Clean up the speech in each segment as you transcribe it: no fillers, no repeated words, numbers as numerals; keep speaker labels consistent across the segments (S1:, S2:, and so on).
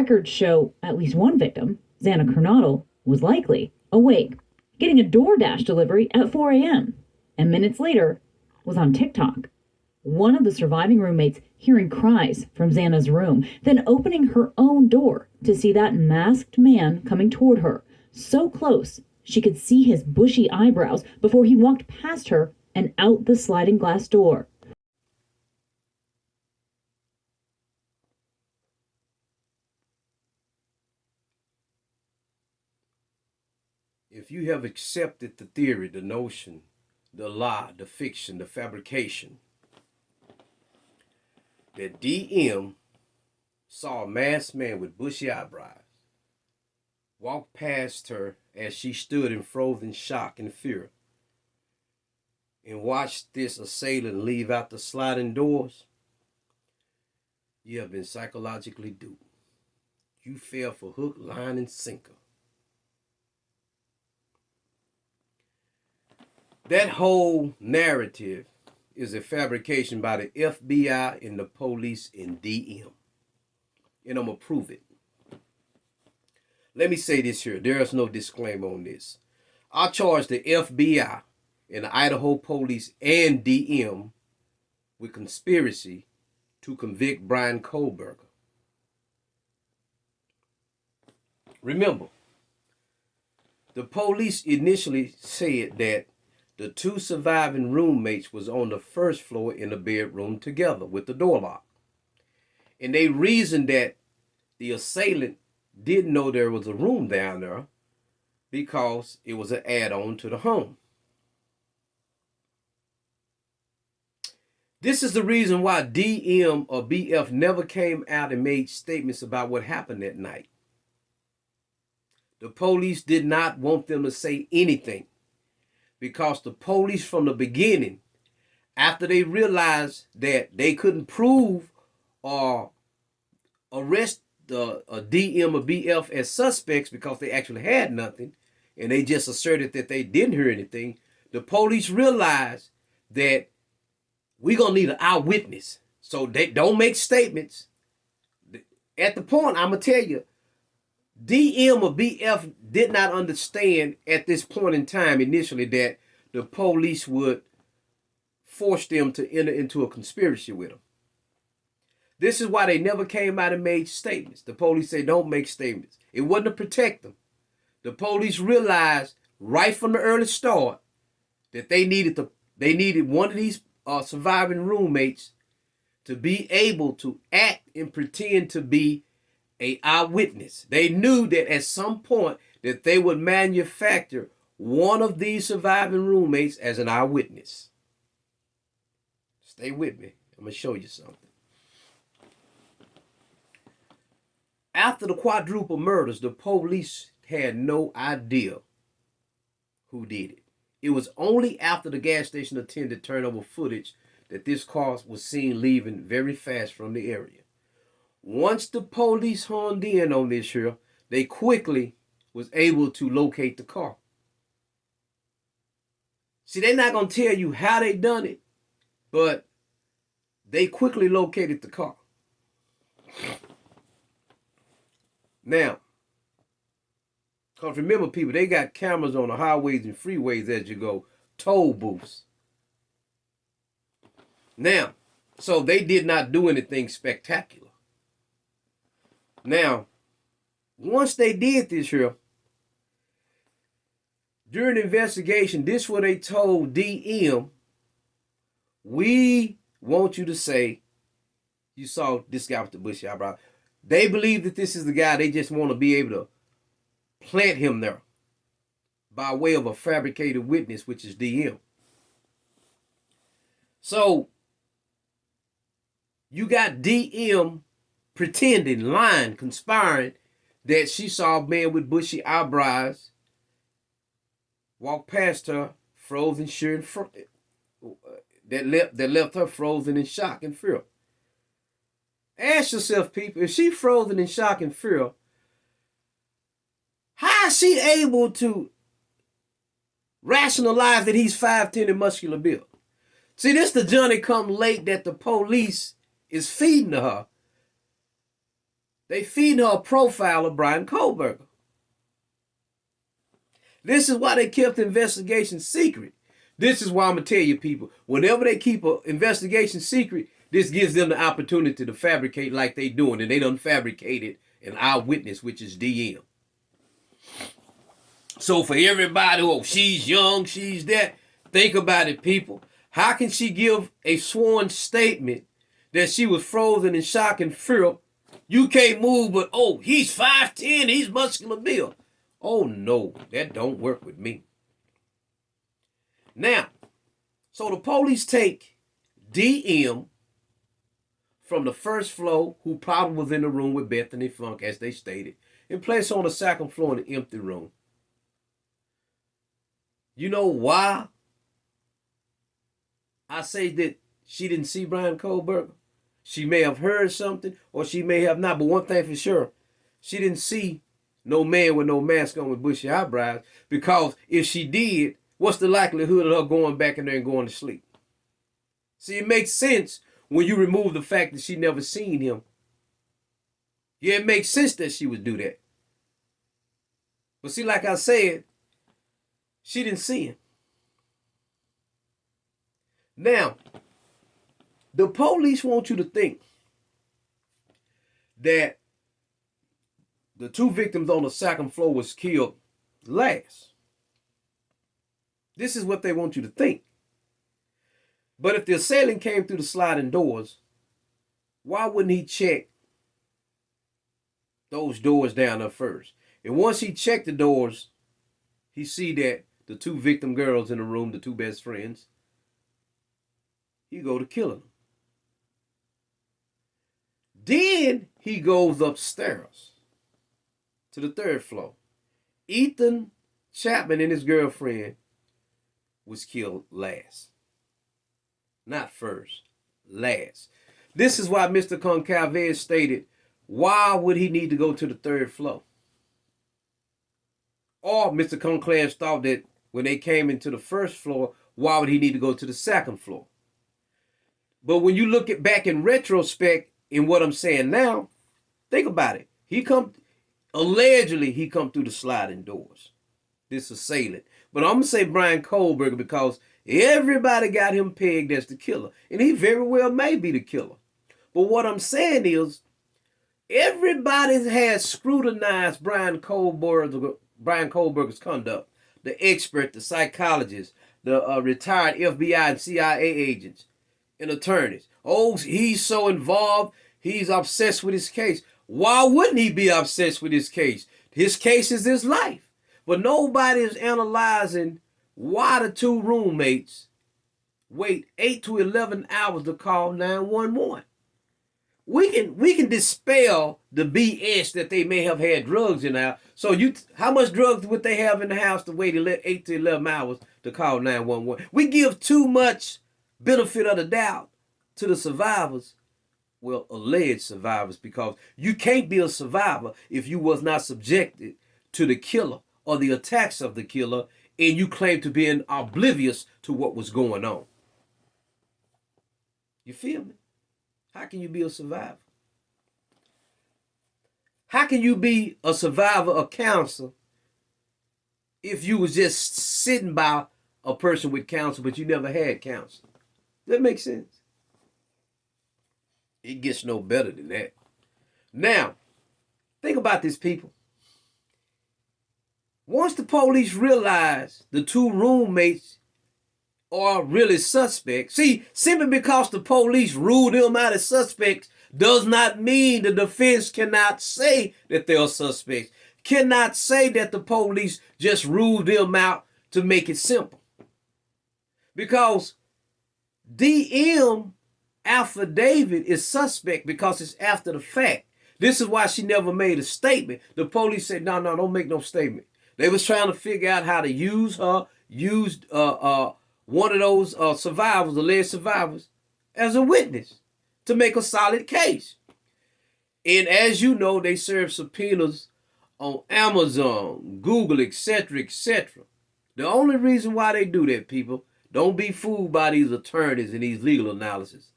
S1: records show at least one victim, Xana Kernodle, was likely awake, getting a DoorDash delivery at 4 a.m., and minutes later was on TikTok. One of the surviving roommates hearing cries from Xana's room, then opening her own door to see that masked man coming toward her, so close she could see his bushy eyebrows before he walked past her and out the sliding glass door.
S2: If you have accepted the theory, the notion, the lie, the fiction, the fabrication, that DM saw a masked man with bushy eyebrows walk past her as she stood in frozen shock and fear, and watched this assailant leave out the sliding doors, you have been psychologically duped. You fell for hook, line, and sinker. That whole narrative is a fabrication by the FBI and the police and DM. And I'm going to prove it. Let me say this here. There is no disclaimer on this. I charge the FBI and the Idaho police and DM with conspiracy to convict Brian Kohlberger. Remember, the police initially said that the two surviving roommates was on the first floor in the bedroom together with the door locked. And they reasoned that the assailant didn't know there was a room down there because it was an add-on to the home. This is the reason why DM or BF never came out and made statements about what happened that night. The police did not want them to say anything, because the police from the beginning, after they realized that they couldn't prove or arrest the DM or BF as suspects because they actually had nothing, and they just asserted that they didn't hear anything, the police realized that we're going to need an eyewitness. So they don't make statements. At the point, I'm going to tell you, DM or BF did not understand at this point in time initially that the police would force them to enter into a conspiracy with them. This is why they never came out and made statements. The police say don't make statements. It wasn't to protect them. The police realized right from the early start that they needed one of these surviving roommates to be able to act and pretend to be an eyewitness. They knew that at some point that they would manufacture one of these surviving roommates as an eyewitness. Stay with me. I'm going to show you something. After the quadruple murders, the police had no idea who did it. It was only after the gas station attendant turned over footage that this car was seen leaving very fast from the area. Once the police honed in on this here, they quickly was able to locate the car. See, they're not going to tell you how they done it, but they quickly located the car. Now, because remember, people, they got cameras on the highways and freeways as you go, toll booths. Now, so they did not do anything spectacular. Now, once they did this here, during the investigation, this is what they told DM. We want you to say you saw this guy with the bushy eyebrow. They believe that this is the guy. They just want to be able to plant him there by way of a fabricated witness, which is DM. So you got DM pretending, lying, conspiring that she saw a man with bushy eyebrows walk past her, frozen, sure, that left her frozen in shock and fear. Ask yourself, people, if she's frozen in shock and fear, how is she able to rationalize that he's 5'10" and muscular built? See, this the Johnny come late that the police is feeding to her. They feeding her a profile of Brian Kohlberger. This is why they kept the investigation secret. This is why I'm going to tell you, people, whenever they keep an investigation secret, this gives them the opportunity to fabricate like they doing, and they done fabricated an eyewitness, which is DM. So for everybody, oh, she's young, she's that, think about it, people. How can she give a sworn statement that she was frozen in shock and fear? You can't move, but, oh, he's 5'10", he's muscular built. Oh, no, that don't work with me. Now, so the police take DM from the first floor, who probably was in the room with Bethany Funk, as they stated, and place her on the second floor in an empty room. You know why I say that she didn't see Brian Kohlberger? She may have heard something, or she may have not, but one thing for sure, she didn't see no man with no mask on with bushy eyebrows, because if she did, what's the likelihood of her going back in there and going to sleep? See, it makes sense when you remove the fact that she never seen him. Yeah, it makes sense that she would do that. But see, like I said, she didn't see him. Now, the police want you to think that the two victims on the second floor was killed last. This is what they want you to think. But if the assailant came through the sliding doors, why wouldn't he check those doors down there first? And once he checked the doors, he see that the two victim girls in the room, the two best friends, he go to killing them. Then he goes upstairs to the third floor. Ethan Chapman and his girlfriend was killed last. Not first, last. This is why Mr. Concalves stated, why would he need to go to the third floor? Or Mr. Concalves thought that when they came into the first floor, why would he need to go to the second floor? But when you look at back in retrospect in what I'm saying now, think about it. Allegedly he come through the sliding doors, this assailant. But I'm going to say Brian Kohlberger because everybody got him pegged as the killer. And he very well may be the killer. But what I'm saying is, everybody has scrutinized Brian Kohlberger's conduct. The expert, the psychologist, the retired FBI and CIA agents and attorneys. Oh, he's so involved. He's obsessed with his case. Why wouldn't he be obsessed with his case? His case is his life. But nobody is analyzing why the two roommates wait 8 to 11 hours to call 911. We can dispel the BS that they may have had drugs in the house. So how much drugs would they have in the house to wait 8 to 11 hours to call 911? We give too much benefit of the doubt to the survivors. Well, alleged survivors, because you can't be a survivor if you was not subjected to the killer or the attacks of the killer, and you claim to be oblivious to what was going on. You feel me? How can you be a survivor? How can you be a survivor of cancer if you was just sitting by a person with cancer, but you never had cancer? Does that make sense? It gets no better than that. Now, think about this, people. Once the police realize the two roommates are really suspects, see, simply because the police ruled them out as suspects does not mean the defense cannot say that they are suspects, cannot say that the police just ruled them out to make it simple. Because DM affidavit is suspect because it's after the fact. This is why she never made a statement. The police said, no, don't make no statement. They was trying to figure out how to use one of those survivors, alleged survivors, as a witness to make a solid case. And as you know, they serve subpoenas on Amazon, Google, etc., etc. The only reason why they do that, people, don't be fooled by these attorneys and these legal analysis.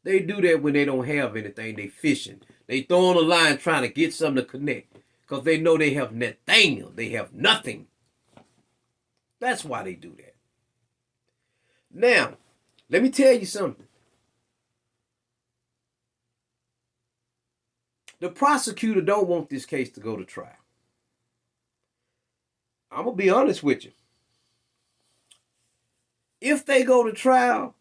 S2: They do that when they don't have anything. They fishing. They throw on a line trying to get something to connect because they know they have Nathaniel. They have nothing. That's why they do that. Now, let me tell you something. The prosecutor don't want this case to go to trial. I'm going to be honest with you. If they go to trial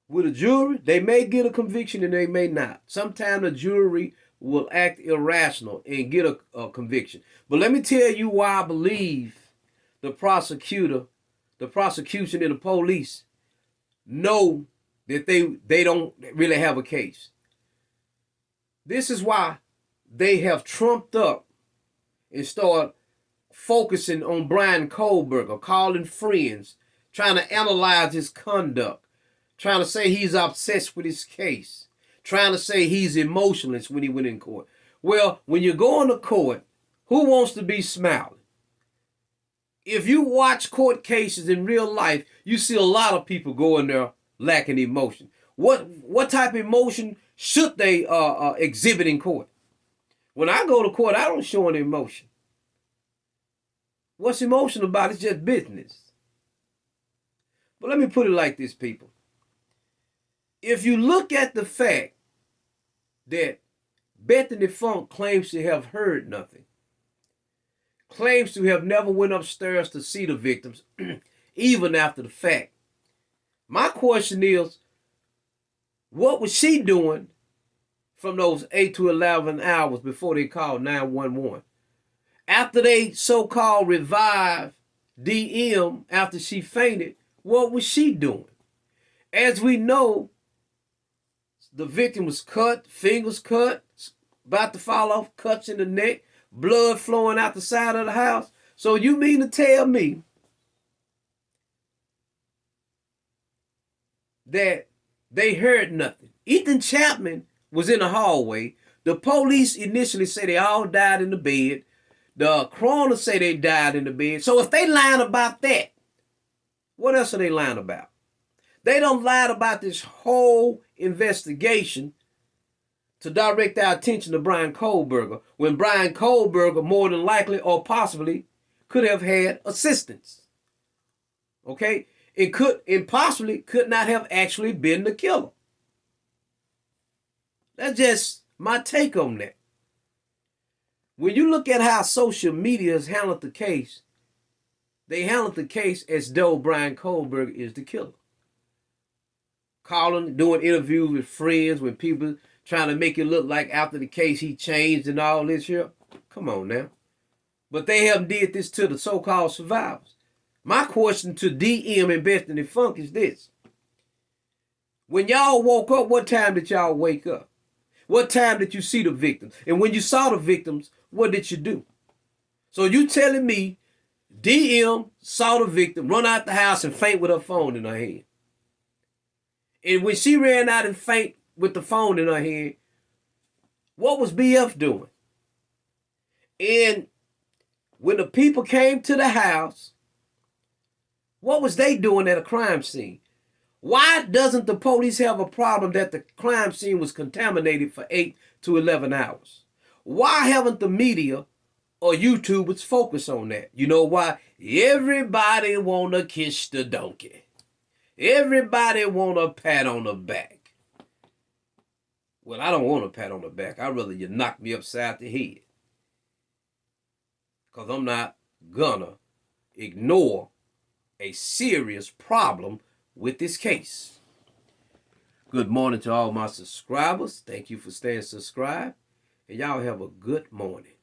S2: with a jury, they may get a conviction and they may not. Sometimes the jury will act irrational and get a conviction. But let me tell you why I believe the prosecution and the police know that they don't really have a case. This is why they have trumped up and started focusing on Brian Kohlberger, calling friends, trying to analyze his conduct, trying to say he's obsessed with his case, trying to say he's emotionless when he went in court. Well, when you go into court, who wants to be smiling? If you watch court cases in real life, you see a lot of people go in there lacking emotion. What type of emotion should they exhibit in court? When I go to court, I don't show any emotion. What's emotional about it? It's just business. But let me put it like this, people. If you look at the fact that Bethany Funk claims to have heard nothing, claims to have never went upstairs to see the victims, even after the fact, my question is, what was she doing from those 8 to 11 hours before they called 911? After they so-called revived DM after she fainted, what was she doing? As we know, the victim was cut, fingers cut, about to fall off, cuts in the neck, blood flowing out the side of the house. So you mean to tell me that they heard nothing? Ethan Chapman was in the hallway. The police initially said they all died in the bed. The coroner say they died in the bed. So if they lying about that, what else are they lying about? They don't lie about this whole investigation to direct our attention to Brian Kohlberger, when Brian Kohlberger more than likely or possibly could have had assistance. Okay? It possibly could not have actually been the killer. That's just my take on that. When you look at how social media has handled the case, they handled the case as though Brian Kohlberger is the killer. Calling, doing interviews with friends, when people trying to make it look like after the case he changed and all this here. Come on now. But they haven't did this to the so-called survivors. My question to DM and Bethany Funk is this. When y'all woke up, what time did y'all wake up? What time did you see the victims? And when you saw the victims, what did you do? So you telling me DM saw the victim, run out the house and faint with her phone in her hand. And when she ran out and faint with the phone in her hand, what was BF doing? And when the people came to the house, what was they doing at a crime scene? Why doesn't the police have a problem that the crime scene was contaminated for 8 to 11 hours? Why haven't the media or YouTubers focus on that? You know why? Everybody want to kiss the donkey. Everybody want a pat on the back. Well, I don't want a pat on the back. I'd rather you knock me upside the head. Because I'm not gonna ignore a serious problem with this case. Good morning to all my subscribers. Thank you for staying subscribed. And y'all have a good morning.